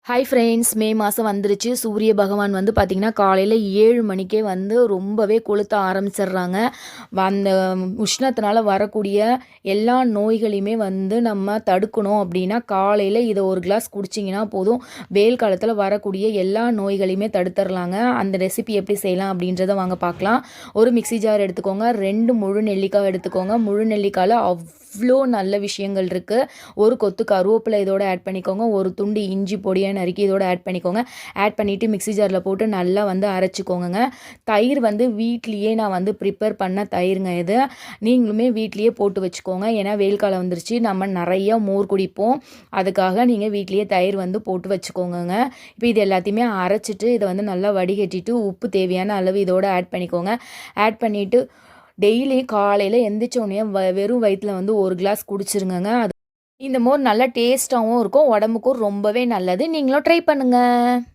Hi friends, மே மாதம் வந்துருச்சு. சூரிய பகவான் வந்து பார்த்திங்கன்னா காலையில் 7 மணிக்கே வந்து ரொம்பவே கொளுத்த ஆரம்பிச்சிடுறாங்க. அந்த உஷ்ணத்தினால வரக்கூடிய எல்லா நோய்களையுமே வந்து நம்ம தடுக்கணும் அப்படின்னா காலையில் இதை ஒரு கிளாஸ் குடிச்சிங்கன்னா போதும். வெயில் காலத்தில் வரக்கூடிய எல்லா நோய்களையுமே தடுத்துடலாங்க. அந்த ரெசிபி எப்படி செய்யலாம் அப்படின்றத வாங்க பார்க்கலாம். ஒரு மிக்சி ஜார் எடுத்துக்கோங்க, 2 முழு நெல்லிக்காய் எடுத்துக்கோங்க. முழு நெல்லிக்காயில் அவ்வளோ நல்ல விஷயங்கள் இருக்குது. ஒரு கொத்து கருவேப்பிலை இதோட ஆட் பண்ணிக்கோங்க. ஒரு துண்டு இஞ்சி பொடியை நறுக்கி இதோட ஆட் பண்ணிக்கோங்க. ஆட் பண்ணிவிட்டு மிக்சி ஜாரில் போட்டு நல்லா வந்து அரைச்சிக்கோங்க. தயிர் வந்து வீட்லேயே நான் வந்து ப்ரிப்பேர் பண்ண தயிருங்க இது. நீங்களுமே வீட்லேயே போட்டு வச்சுக்கோங்க. ஏன்னா வெயில் காலம் வந்துருச்சு, நம்ம நிறைய மோர் குடிப்போம். அதுக்காக நீங்கள் வீட்லேயே தயிர் வந்து போட்டு வச்சுக்கோங்க. இப்போ இது எல்லாத்தையுமே அரைச்சிட்டு இதை வந்து நல்லா வடிகட்டிட்டு உப்பு தேவையான அளவு இதோட ஆட் பண்ணிக்கோங்க. ஆட் பண்ணிவிட்டு டெய்லி காலையில் எந்திரிச்சோடனே வெறும் வயிற்றில் வந்து ஒரு கிளாஸ் குடிச்சிருங்க. இந்த மோர் நல்லா டேஸ்ட்டாகவும் இருக்கும், உடம்புக்கும் ரொம்பவே நல்லது. நீங்களும் ட்ரை பண்ணுங்கள்.